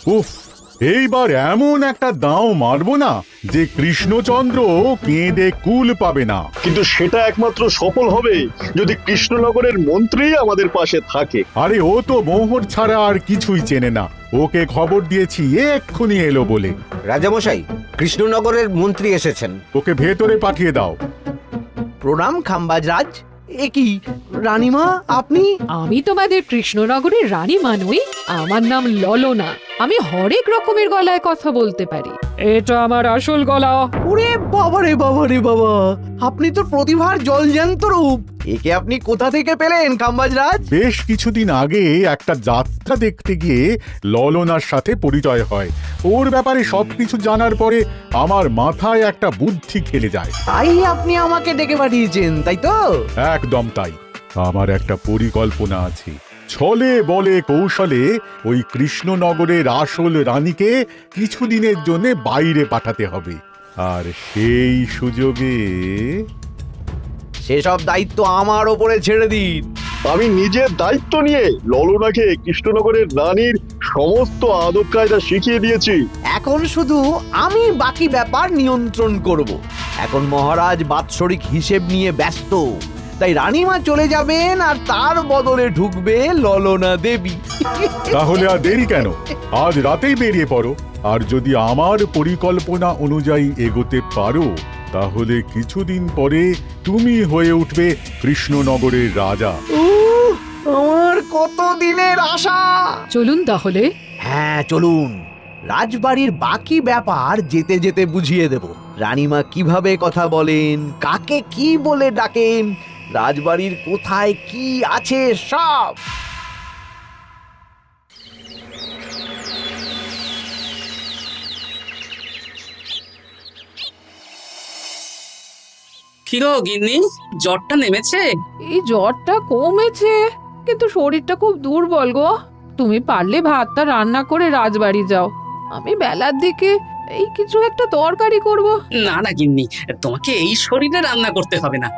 উফ, এইবার এমন একটা দাও মারবো না যে কৃষ্ণচন্দ্র কেঁদে কুল পাবে না। কিন্তু সেটা একমাত্র সফল হবে যদি কৃষ্ণনগরের মন্ত্রী আমাদের পাশে থাকে। আরে ও তো মোহর ছাড়া আর কিছুই চেনে না। ওকে খবর দিয়েছি এক্ষুনি এলো বলে। রাজামশাই, কৃষ্ণনগরের মন্ত্রী এসেছেন। ওকে ভেতরে পাঠিয়ে দাও। প্রণাম খাম্বাজ রাজ। এ কি রানীমা, আপনি? আমি তোমাদের কৃষ্ণনগরের রানীমা নই, আমার নাম ললনা। আমি হরেক রকমের গলায় কথা বলতে পারি। এটা আমার আসল গলা। ওরে বাবা রে বাবা রে বাবা, আপনি তো প্রতিভার জলজ্যান্ত রূপ। একে আপনি কোথা থেকে পেলেন খাম্বাজ রাজ? বেশ কিছুদিন আগে একটা যাত্রা দেখতে গিয়ে ললনার সাথে পরিচয় হয়। ওর ব্যাপারে সবকিছু জানার পরে আমার মাথায় একটা বুদ্ধি খেলে যায়। তাই আপনি আমাকে ডেকে পাঠিয়েছেন, তাই তো? একদম তাই। আমার একটা পরিকল্পনা আছে। ছলে বলে কৌশলে ওই কৃষ্ণনগরের আসল রানীকে কিছুদিনের জন্য বাইরে পাঠাতে হবে, আর সেই সুযোগে সেসব দায়িত্ব আমার ওপরে ছেড়ে দিন। আমি নিজের দায়িত্ব নিয়ে ললনাকে কৃষ্ণনগরের রানীর সমস্ত আদব কায়দা শিখিয়ে দিয়েছি। এখন শুধু আমি বাকি ব্যাপার নিয়ন্ত্রণ করব। এখন মহারাজ বাৎসরিক হিসেব নিয়ে ব্যস্ত, তাই রানীমা চলে যাবেন আর তার বদলে ঢুকবে ললনা দেবী। তাহলে আর দেরি কেন? আজ রাতেই বেরিয়ে পড়ো। আর যদি আমার পরিকল্পনা অনুযায়ী এগোতে পারো তাহলে কিছুদিন পরে তুমি হয়ে উঠবে কৃষ্ণনগরের রাজা। আমার কত দিনের আশা। চলুন তাহলে। হ্যাঁ চলুন। রাজবাড়ির বাকি ব্যাপার যেতে যেতে বুঝিয়ে দেব। রানীমা কিভাবে কথা বলেন, কাকে কি বলে ডাকেন, রাজবাড়ির কোথায় কি আছে সব। কি গো গিন্নি, জ্বরটা নেমেছে? এই জ্বরটা কমেছে, কিন্তু শরীরটা খুব দুর্বল গো। তুমি পারলে ভাতটা রান্না করে রাজবাড়ি যাও। আমি বেলার দিকে এই কিছু একটা তরকারি করব। না না গিন্নি, তোমাকে এই শরীরে রান্না করতে হবে না।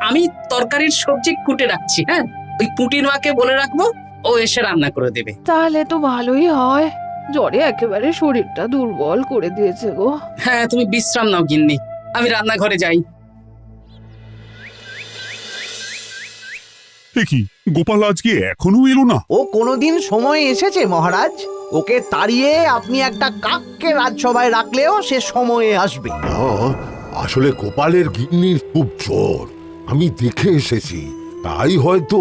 আমি তরকারির সবজি কুটে রাখছি। হ্যাঁ, ওই পুটির মাকে বলে রাখবো, ও এসে রান্না করে দেবে। তাহলে তো ভালোই হয়। জ্বরে একেবারে শরীরটা দুর্বল করে দিয়েছে গো। হ্যাঁ, তুমি বিশ্রাম নাও গিন্নি, আমি রান্নাঘরে যাই। কি গোপাল আজকে এখনো এলো না? ও কোনোদিন সময় এসেছে মহারাজ? ওকে তাড়িয়ে আপনি একটা কাককে রাজসভায় রাখলেও সে সময়ে আসবে। আসলে গোপালের গিন্নির খুব জ্বর, আমি দেখে এসেছি। তাই হয়তো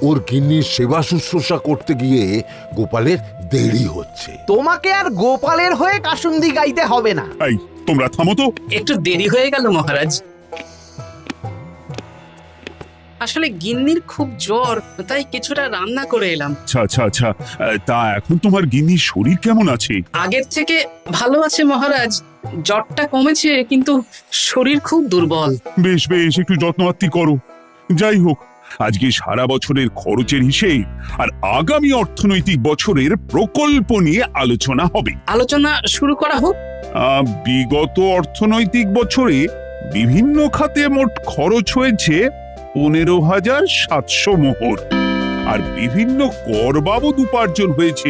ওর গিন্নির সেবা শুশ্রূষা করতে গিয়ে গোপালের দেরি হচ্ছে। তোমাকে আর গোপালের হয়ে কাসুন্দি গাইতে হবে না। এই তোমরা থামো তো। একটু দেরি হয়ে গেল মহারাজ। আসলে গিন্নির খুব জ্বর, তাই কিছুটা রান্না করে এলাম। আচ্ছা আচ্ছা আচ্ছা, তা এখন তোমার গিন্নির শরীর কেমন আছে? আগের থেকে ভালো আছে মহারাজ, জ্বরটা কমেছে, কিন্তু শরীর খুব দুর্বল। বেশ বেশ, একটু যত্নআত্তি করো। যাই হোক, আজকে সারা বছরের খরচের হিসেব আর আগামী অর্থনৈতিক বছরের প্রকল্প নিয়ে আলোচনা হবে। আলোচনা শুরু করা হোক। বিগত অর্থনৈতিক বছরে বিভিন্ন খাতে মোট খরচ হয়েছে 15,700 মোহর, আর বিভিন্ন কর বাবদ উপার্জন হয়েছে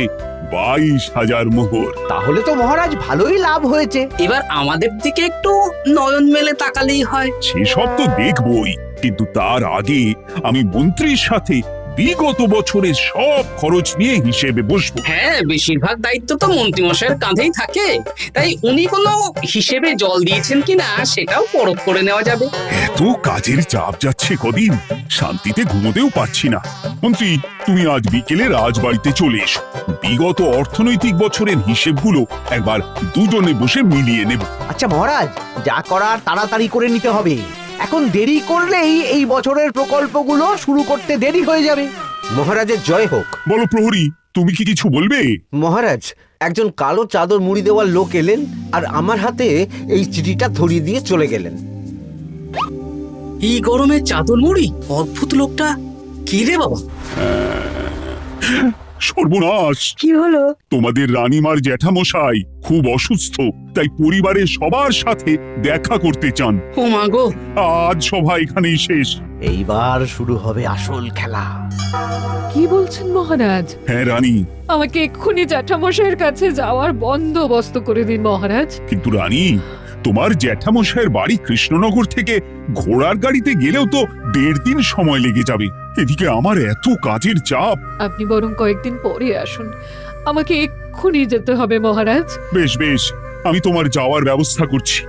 22,000 মোহর। তাহলে তো মহারাজ ভালোই লাভ হয়েছে। এবার আমাদের দিকে একটু নয়ন মেলে তাকালেই হয়। সেসব তো দেখবই, কিন্তু তার আগে আমি মন্ত্রীর সাথে বিগত বছরের সব খরচ নিয়ে হিসেবে বসবো। হ্যাঁ, বেশিরভাগ দায়িত্ব তো মন্ত্রীমশাইয়ের কাঁধেই থাকে, তাই উনি কোনো হিসেবে জল দিয়েছেন কিনা সেটাও পরখ করে নেওয়া যাবে। এত কাজের চাপ যাচ্ছে কদিন, শান্তিতে ঘুমোতেও পারছি না। মন্ত্রী, তুমি আজ বিকেলে রাজবাড়িতে চলে এসো। বিগত অর্থনৈতিক বছরের হিসেবগুলো একবার দুজনে বসে মিলিয়ে নেব। আচ্ছা মহারাজ, যা করার তাড়াতাড়ি করে নিতে হবে। এখন দেরি করলেই এই বছরের প্রকল্পগুলো শুরু করতে দেরি হয়ে যাবে। মহারাজের জয় হোক। বলো প্রহরী, তুমি কি কিছু বলবে? মহারাজ, একজন কালো চাদর মুড়ি দেওয়ার লোক এলেন আর আমার হাতে এই চিঠিটা ধরিয়ে দিয়ে চলে গেলেন। এই গরমে চাদর মুড়ি? অদ্ভুত লোকটা। কি রে বাবা? সর্বনাশ! কি হলো? তোমাদের রানীমার জ্যাঠামশাই খুব অসুস্থ, তাই পরিবারের সবার সাথে দেখা করতে চান। ও মা গো! আজ সভা এখানেই শেষ। এইবার শুরু হবে আসল খেলা। কি বলছেন মহারাজ? হ্যাঁ রানী, আমাকে এক্ষুনি জ্যাঠামশাইয়ের কাছে যাওয়ার বন্দোবস্ত করে দিন মহারাজ। কিন্তু রানী, তোমার জ্যাঠামশাইয়ের বাড়ি কৃষ্ণনগর থেকে ঘোড়ার গাড়িতে গেলেও তো 1.5 দিন সময় লেগে যাবে। এদিকে আমার এত কাজের চাপ। আপনি বরং কয়েকদিন পরে আসুন, আমাকে এক্ষুনি যেতে হবে মহারাজ। বেশ বেশ, আমি তোমার যাওয়ার ব্যবস্থা করছি।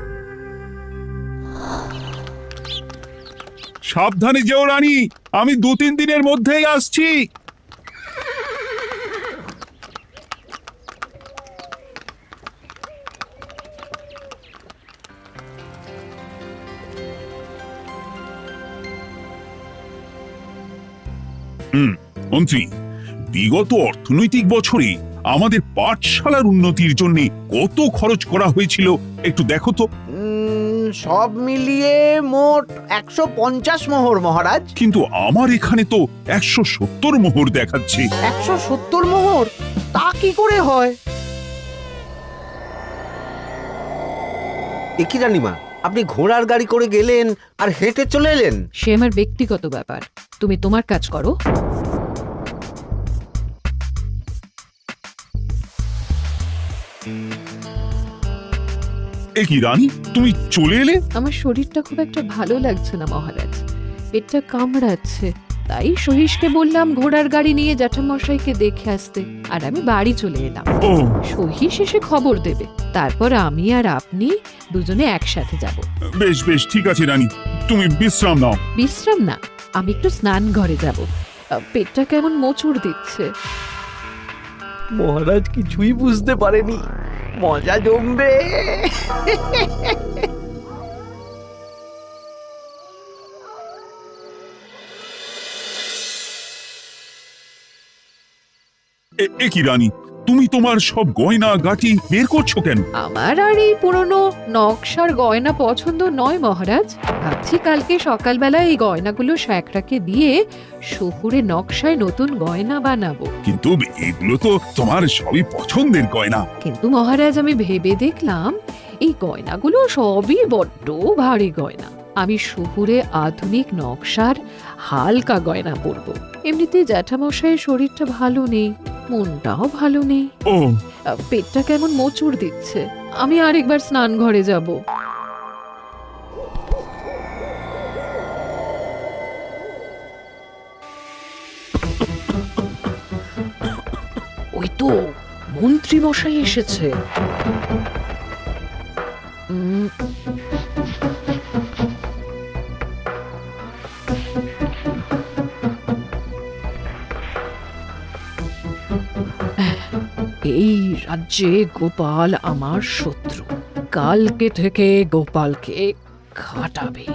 সাবধানে যেও রানী, আমি 2-3 দিনের মধ্যেই আসছি। মন্ত্রী, বিগত অর্থনৈতিক বছরে আমাদের পাঠশালার উন্নতির জন্য কত খরচ করা হয়েছিল একটু দেখো তো। সব মিলিয়ে মোট 150 মোহর মহারাজ। কিন্তু আমার এখানে তো 170 মোহর দেখাচ্ছে। 170 মোহর? তা কি করে হয়? এ কি রানীমা, আপনি ঘোড়ার গাড়ি করে গেলেন আর হেঁটে চলে এলেন? সে আমার ব্যক্তিগত ব্যাপার, তুমি তোমার কাজ করো। এ কি রানী, তুমি চলে এলে? আমার শরীরটা খুব একটা ভালো লাগছে না মহারাজ, পেটটা কামড়াচ্ছে। তাই সহিশকে বললাম ঘোড়ার গাড়ি নিয়ে জ্যাঠামশাইকে দেখে আসতে, আর আমি বাড়ি চলে এলাম। ও, সহিশ এসে খবর দেবে, তারপর আমি আর আপনি দুজনে একসাথে যাব। বেশ বেশ, ঠিক আছে রানী, তুমি বিশ্রাম নাও। বিশ্রাম না, আমি একটু স্নান ঘরে যাব, পেটটা কেমন মোচড় দিচ্ছে। মহারাজ কিছুই বুঝতে পারেনি, মজা জমবে। এ কি রানী, তুমি তোমার সব গয়না গাটি বের করছো কেন? আমার আর এই পুরনো নকশার গয়না পছন্দ নয় মহারাজ। ভাবছি কালকে সকালবেলা এই গয়নাগুলো শ্যাকরাকে দিয়ে শহুরে নকশায় নতুন গয়না বানাবো। কিন্তু এগুলো তো তোমার সবই পছন্দের গয়না। কিন্তু মহারাজ, আমি ভেবে দেখলাম এই গয়নাগুলো সবই বড্ড ভারী গয়না। আমি শহুরে আধুনিক নকশার হালকা গয়না পরবো। এমনিতে জ্যাঠামশাইয়ের শরীরটা ভালো নেই, মনটাও ভালো নেই, ও, পেটটা কেমন মোচড় দিচ্ছে। আমি আরেকবার স্নান ঘরে যাব। ওই তো মন্ত্রী মশাই এসেছে। এই রাজ্যে গোপাল আমার শত্রু, কালকে থেকে গোপালকে খাটাবে।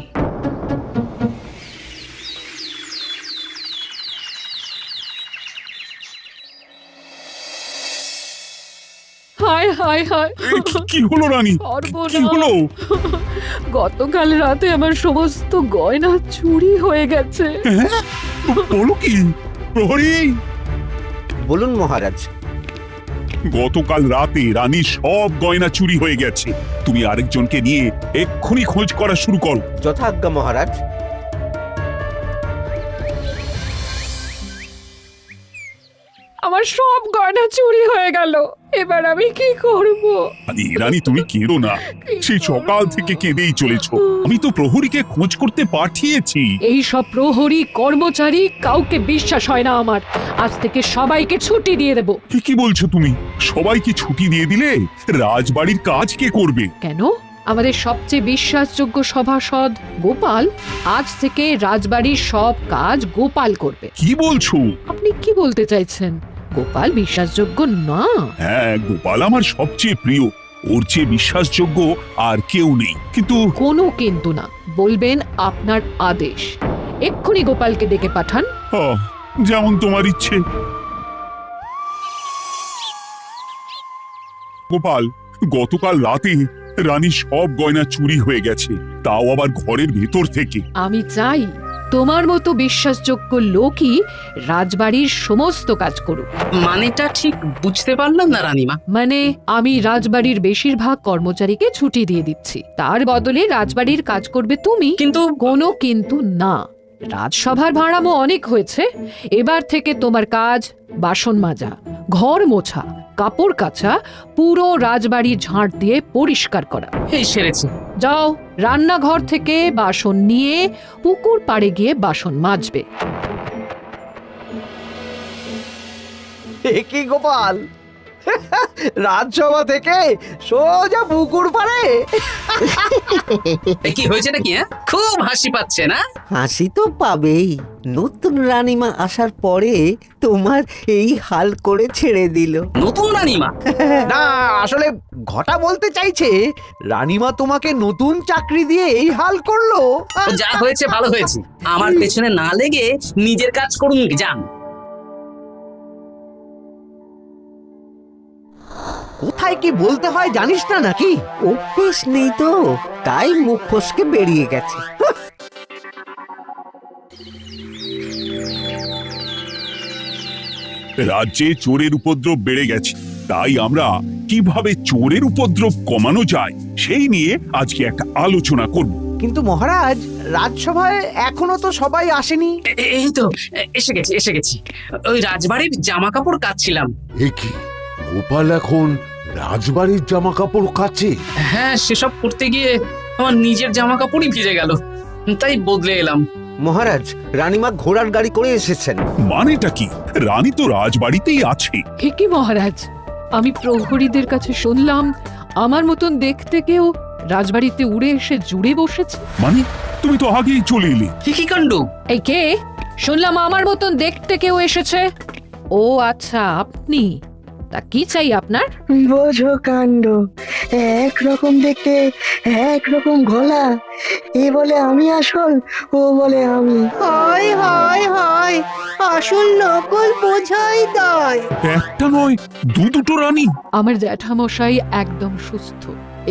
হায় হায় হায়, কি হলো রানী, কি হলো? গতকাল রাতে আমার সমস্ত গয়না চুরি হয়ে গেছে। হ্যাঁ? বলো কি প্রহরী? বলুন মহারাজ। গতকাল রাতে রানীর সব গয়না চুরি হয়ে গেছে। তুমি আরেকজনকে নিয়ে এক্ষুনি খোঁজ করা শুরু করো। যথাজ্ঞা মহারাজ। আমার সব গয়না চুরি হয়ে গেল, এবার আমি কি করব? রানী তুমি কেঁদো না, সেই সকাল থেকে কেঁদেই চলেছ। আমি তো প্রহরীকে খোঁজ করতে পাঠিয়েছি। এই সব প্রহরী কর্মচারী কাউকে বিশ্বাস হয় না আমার। আজ থেকে সবাইকে ছুটি দিয়ে দেব। কি বলছো তুমি? সবাইকে ছুটি দিয়ে দিলে রাজবাড়ির কাজ কে করবে? কেন? আমাদের সবচেয়ে বিশ্বাসযোগ্য সভাসদ গোপাল আজ থেকে রাজবাড়ির সব কাজ গোপাল করবে। কি বলছো? আপনি কি বলতে চাইছেন? গোপাল বিশ্বাসযোগ্য না? হ্যাঁ, গোপাল আমার সবচেয়ে প্রিয়। ওর চেয়ে বিশ্বাসযোগ্য আর কেউ নেই। কিন্তু কোনো কিন্তু না, বলবেন আপনার আদেশ। এক্ষুনি গোপালকে ডেকে পাঠান। যেমন তোমার ইচ্ছে। গোপাল, গতকাল রাতে রানীর সব গয়না চুরি হয়ে গেছে, তাও আবার ঘরের ভেতর থেকে। আমি চাই তোমার মতো বিশ্বাসযোগ্য লোকই রাজবাড়ির সমস্ত কাজ করুক। মানেটা ঠিক বুঝতে পারলাম না রানীমা। মানে আমি রাজবাড়ির বেশিরভাগ কর্মচারীকে ছুটি দিয়ে দিচ্ছি, তার বদলে রাজবাড়ির কাজ করবে তুমি। কিন্তু কোনো কিন্তু না, রাজসভার ভাড়ামো অনেক হয়েছে। এবার থেকে তোমার কাজ বাসন মাজা, ঘর মোছা, কাপড় কাচা, পুরো রাজবাড়ি ঝাঁট দিয়ে পরিষ্কার করা। এই সেরেছে। যাও, রান্নাঘর থেকে বাসন নিয়ে পুকুর পাড়ে গিয়ে বাসন মাজবে। এ কি গোপাল, রাজসভা থেকে সোজা পুকুর পাড়ে? কি হয়েছে নাকি? খুব হাসি পাচ্ছে না? হাসি তো পাবেই, নতুন রানীমা আসার পরে তোমার এই হাল করে ছেড়ে দিল। নতুন রানীমা? না, আসলে ঘটা বলতে চাইছে রানীমা তোমাকে নতুন চাকরি দিয়ে এই হাল করলো। ও যা হয়েছে ভালো হয়েছে, আমার পেছনে না লেগে নিজের কাজ করুন যান। কোথায় কি বলতে হয় জানিস না নাকি? অভ্যেস নেই তো, তাই মুখ ফসকে বেরিয়ে গেছে। রাজ্যে চোরের উপদ্রব বেড়ে গেছে, তাই আমরা কিভাবে চোরের উপদ্রব কমানো যায় সেই নিয়ে আজকে একটা আলোচনা করব। কিন্তু মহারাজ, রাজসভায় এখনো তো সবাই আসেনি। এই তো এসে গেছি। ওই রাজবাড়ির জামা কাপড় কাচ্ছিলাম। এ কি, গোপাল এখন রাজবাড়ির জামা কাপড় কাচে? হ্যাঁ, সেসব করতে গিয়ে আমার নিজের জামা কাপড়ই ভিজে গেল, তাই বদলে এলাম। মহারাজ, রানীমা ঘোড়ার গাড়ি করে এসেছেন। মানেটা কি? রানী তো রাজবাড়িতেই আছে। হে কি মহারাজ, আমি প্রহরীদের কাছে শুনলাম আমার মতন দেখতে কেউ রাজবাড়িতে উড়ে এসে জুড়ে বসেছে। মানে তুমি তো আগেই চলে এলে। কি কাণ্ড! এই কে? শুনলাম আমার মতন দেখতে কেউ এসেছে। ও আচ্ছা, আপনি। তা কি চাই আপনার? বোঝো কাণ্ড, একরকম দেখতে একরকম গলা। এ বলে আমি আসল, ও বলে আমি। হায় হায় হায়, আসল নকল বোঝাই দায়। একটা নয়, দুটো রানী। আমার জ্যাঠামশাই একদম সুস্থ।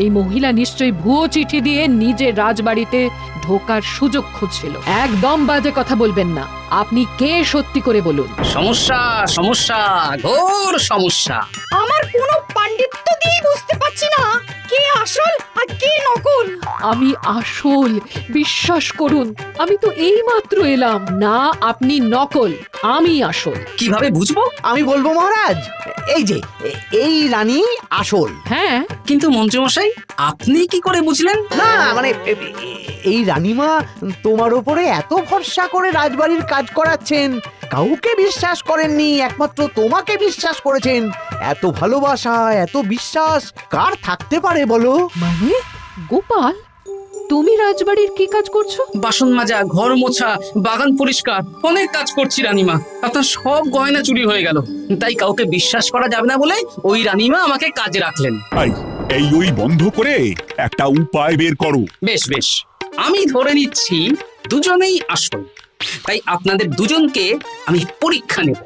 এই মহিলা নিশ্চয়ই ভুয়ো চিঠি দিয়ে নিজের রাজবাড়িতে ঢোকার সুযোগ খুঁজছিল। একদম বাজে কথা বলবেন না। আপনি কে সত্যি করে বলুন। সমস্যা সমস্যা, ঘোর সমস্যা। আমার কোনো পাণ্ডিত্য দিয়ে বুঝতে পারছি না কে আসল আর কে নকল। আমি আসল, বিশ্বাস করুন। আমি তো এই মাত্র এলাম। না, আপনি নকল, আমি আসল। কিভাবে বুঝবো? আমি বলবো মহারাজ, এই যে এই রানী আসল। হ্যাঁ, কিন্তু মন্ত্রীমশাই, আপনি কি করে বুঝলেন? না মানে এই রানীমা তোমার উপরে এত ভরসা করে রাজবাড়ির কাজ করাচ্ছেন, কাউকে বিশ্বাস করেননি, একমাত্র তোমাকে বিশ্বাস করেছেন। এত ভালোবাসা, এত বিশ্বাস কার থাকতে পারে বলো? মানে গোপাল, তুমি রাজবাড়ির কি কাজ করছো? বাসন মাজা, ঘর মোছা, বাগান পরিষ্কার, অনেক কাজ করছি রানীমা। আপনার সব গয়না চুরি হয়ে গেল, তাই কাউকে বিশ্বাস করা যাবে না বলে ওই রানীমা আমাকে কাজে রাখলেন। এই ওই বন্ধ করে একটা উপায় বের করো। বেশ বেশ, আমি ধরে নিচ্ছি দুজনেই আসল। তাই আপনাদের দুজনকে আমি পরীক্ষা নেব,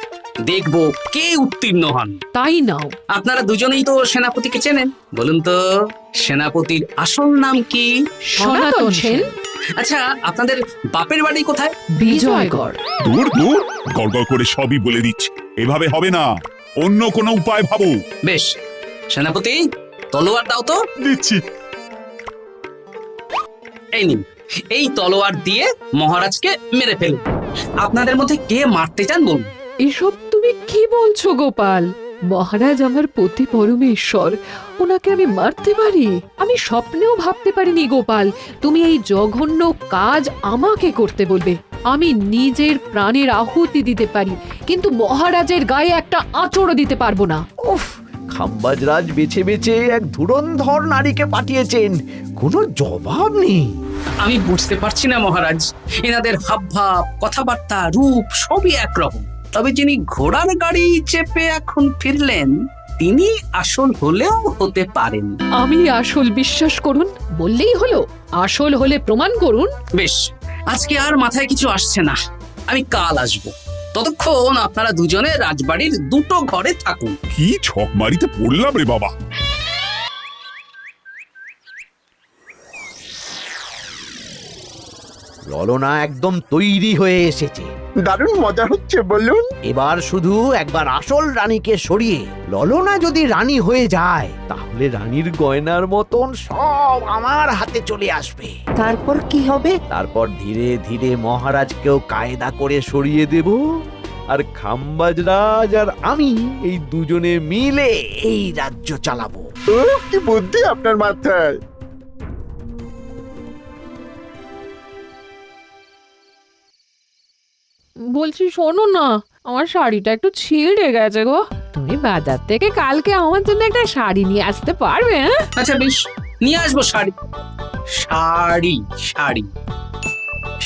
দেখব কে উত্তীর্ণ হন। তাই নাও। আপনারা দুজনেই তো সেনাপতিকে চেনেন, বলুন তো সেনাপতির আসল নাম কি? সনাতন সেন। আচ্ছা, আপনাদের বাপের বাড়ি কোথায়? বিজয়গড়। দূর দূর, গড়গড় করে সবই বলে দিচ্ছে। এভাবে হবে না, অন্য কোনো উপায় ভাবো। বেশ, সেনাপতি তলোয়ার দাও তো। দিচ্ছি। এই নিন, এই তলোয়ার দিয়ে মহারাজকে মেরে ফেলুন। আপনাদের মধ্যে কে মারতে চান বলুন। এসব তুমি কি বলছো গোপাল? মহারাজ আমার পতি পরমেশ্বর, ওনাকে আমি মারতে পারি? আমি স্বপ্নেও ভাবতে পারিনি গোপাল তুমি এই জঘন্য কাজ আমাকে করতে বলবে। আমি নিজের প্রাণের আহুতি দিতে পারি, কিন্তু মহারাজের গায়ে একটা আঁচড়ও দিতে পারবো না। উফ, খাম্বাজরাজ বেছে বেছে এক ধুরন্ধর নারীকে পাঠিয়েছেন, কোনো জবাব নেই। আমি বুঝতে পারছি না মহারাজ, এনাদের হাবভাব, কথাবার্তা, রূপ সবই একরকম। তবে যিনি ঘোড়ার গাড়ি চেপে এখন ফিরলেন, তিনি আসল হলেও হতে পারেন। আমি আসল, বিশ্বাস করুন। বললেই হলো? আসল হলে প্রমাণ করুন। বেশ, আজকে আর মাথায় কিছু আসছে না, আমি কাল আসবো। ততক্ষণ আপনারা দুজনে রাজবাড়ির দুটো ঘরে থাকুন। কি ছক মারিতে পড়লাম রে বাবা। ললনা একদম তৈরি হয়ে এসেছে। দারুণ মজা হচ্ছে বলুন। এবার শুধু একবার আসল রানীকে সরিয়ে ললনা যদি রানী হয়ে যায়, তাহলে রানীর গয়নার মতন সব আমার হাতে চলে আসবে। তারপর কি হবে? তারপর ধীরে ধীরে মহারাজকেও কায়দা করে সরিয়ে দেব, আর খাম্বাজ রাজ আর আমি এই দুজনে মিলে এই রাজ্য চালাবো। কি বুদ্ধি আপনার মাথায়। বলছি শোনো না, আমার শাড়িটা একটু ছিঁড়ে গেছে গো। তুমি বাজার থেকে কালকে আমার জন্য একটা শাড়ি নিয়ে আসতে পারবে? হ্যাঁ, আচ্ছা বেশ, নিয়ে আসবো শাড়ি। শাড়ি শাড়ি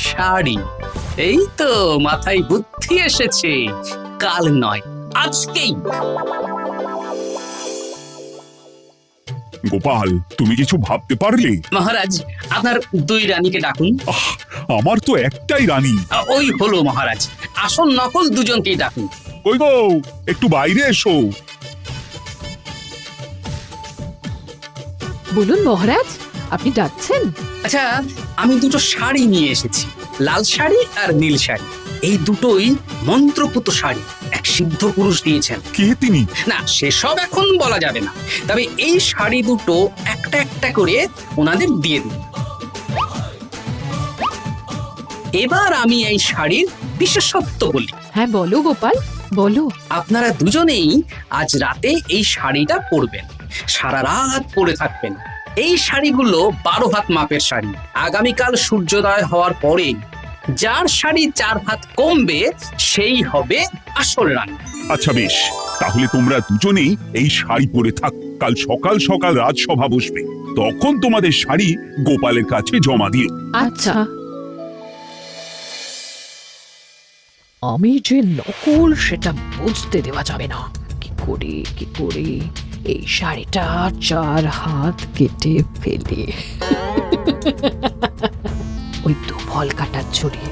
শাড়ি, এই তো মাথায় বুদ্ধি এসেছে। কাল নয়, আজকেই। গোপাল, তুমি কিছু ভাবতে পারলে? মহারাজ, আপনার দুই রানীকে ডাকুন। আমার তো একটাই রানী। ওই হলো মহারাজ, আসল নকল দুজনকেই ডাকুন। কই গো, একটু বাইরে এসো। বলুন মহারাজ, আপনি ডাকছেন? আচ্ছা, আমি দুটো শাড়ি নিয়ে এসেছি, লাল শাড়ি আর নীল শাড়ি। এই দুটোই মন্ত্রপুত শাড়ি, এক সিদ্ধ পুরুষ দিয়েছেন। কে তিনি? না, সেসব এখন বলা যাবে না, তবে এই শাড়ি দুটো একটা একটা করে ওনাদের দিয়ে দিন। এবার আমি এই শাড়ির বিশেষত্ব বলি। হ্যাঁ বলো গোপাল, বলো। আপনারা দুজনেই আজ রাতে এই শাড়িটা পরবেন, সারা রাত পরে থাকবেন। এই শাড়িগুলো 12 হাত মাপের শাড়ি। আগামীকাল সূর্যোদয় হওয়ার পরে যার শাড়ি 4 হাত কমবে সেই হবে আসল রানী। আচ্ছা বেশ, তাহলে তোমরা দুজনেই এই শাড়ি পরে থাক। কাল সকাল সকাল রাজসভা বসবে, তখন তোমাদের শাড়ি গোপালের কাছে জমা দিও। আচ্ছা। আমি যে নকল সেটা বুঝতে দেওয়া যাবে না। কি করে এই শাড়িটা 4 হাত কেটে ফেলে ওই তো ফল কাটার ছড়িয়ে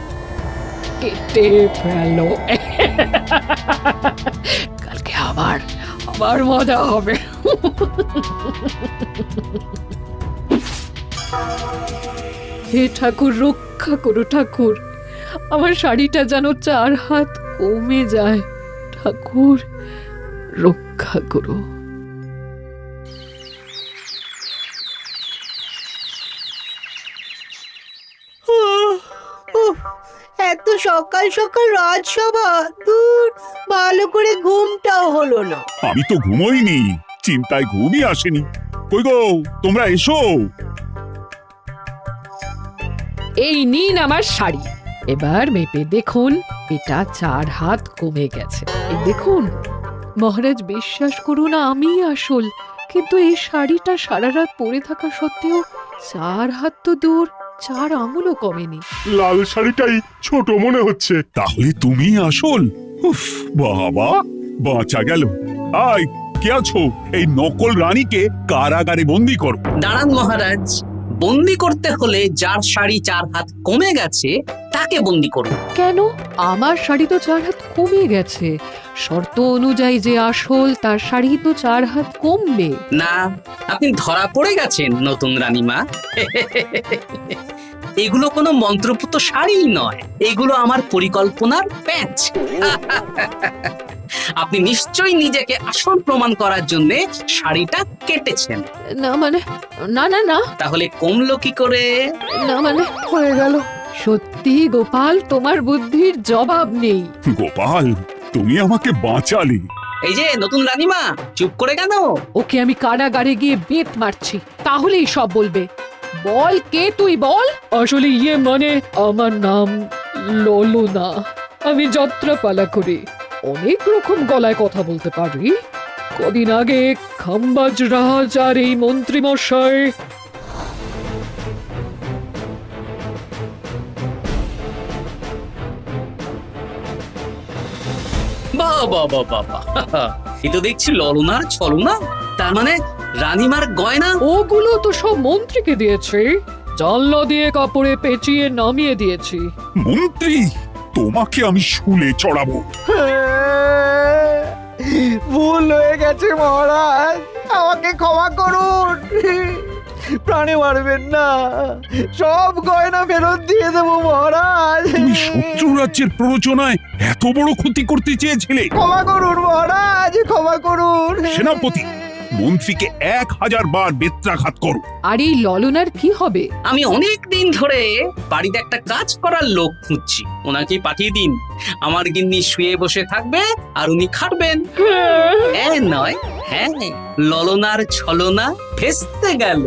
কেটে ফেলো। কালকে আবার মজা হবে। হে ঠাকুর, রক্ষা করো ঠাকুর, আমার শাড়িটা যেন 4 হাত কমে যায়। ঠাকুর রক্ষা করো। এত সকাল সকাল রাজসভা, দূর, ভালো করে ঘুমটাও হলো না। আমি তো ঘুমোইনি, চিন্তায় ঘুমই আসেনি। কই গো, তোমরা এসো। এই নিন আমার শাড়ি, এবার মেপে দেখুন, এটা 4 হাত কমে গেছে। এই দেখুন মহারাজ, বিশ্বাস করুন আমি আসল, কিন্তু এই শাড়িটা সারা রাত পরে থাকা সত্ত্বেও 4 হাত তো দূর, 4 আঙুলও কমেনি। লাল শাড়িটাই ছোট মনে হচ্ছে। তাহলে তুমি আসল? উফ, বাবা, বাঁচা গেল। আয়, কে আছো? এই নকল রানীকে কারাগারে বন্দি করো। দাঁড়ান মহারাজ, বন্দি করতে হলে যার শাড়ি 4 হাত কমে গেছে তাকে বন্দি করুন। কেন? আমার শাড়ি তো 4 হাত কমে গেছে, শর্ত অনুযায়ী যে আসল তার শাড়ি তো 4 হাত কমবে না। আপনি ধরা পড়ে গেছেন নতুন রানীমা। এগুলো কোনো মন্ত্রপুত শাড়ি নয়, এগুলো আমার পরিকল্পনার প্যাচ। আপনি নিশ্চয়ই নিজেকে আসল প্রমাণ করার জন্য শাড়িটা কেটেছেন। না মানে, না না না, তাহলে কমলো কি করে? না মানে হয়ে গেল। সত্যি গোপাল, তোমার বুদ্ধির জবাব নেই। গোপাল, তুমি আমাকে বাঁচালে। এই যে নতুন রানীমা, চুপ করে কেন? ওকে আমি কারাগারে গিয়ে বেত মারছি, তাহলেই সব বলবে। বল, কে তুই বল। আসলে মানে আমার নাম ললনা, আমি যাত্রাপালা করি, অনেক রকম গলায় কথা বলতে পারি। কদিন আগে খাম্বাজ রাজ আর এই মন্ত্রী মশাই এ তো দেখছি ললনার ছলনা। তার মানে রানীমার গয়না ওগুলো তো সব মন্ত্রীকে দিয়েছে, জানলা দিয়ে কাপড়ে পেঁচিয়ে নামিয়ে দিয়েছি। মন্ত্রী, তোমাকে আমি শুলে চড়াবো। ভুল হয়ে গেছে মহারাজ, আমাকে ক্ষমা করুন। প্রাণে মারবেন না, সব গয়না ফেরত দিয়ে দেবো মহারাজ। তুমি শত্রু রাজ্যের প্ররোচনায় এত বড় ক্ষতি করতে চেয়েছিলে? ক্ষমা করুন মহারাজ, ক্ষমা করুন। সেনাপতি, মন্ত্রীকে 1000 বার বেত্রাঘাত করো। আর এই ললনার কি হবে? আমি অনেক দিন ধরে বাড়িতে একটা কাজ করার লোক খুঁজছি, ওনাকে পাঠিয়ে দিন। আমার গিন্নি শুয়ে বসে থাকবে আর উনি খাটবেন। নয়, হ্যাঁ, ললনার ছলনা ভেস্তে গেল।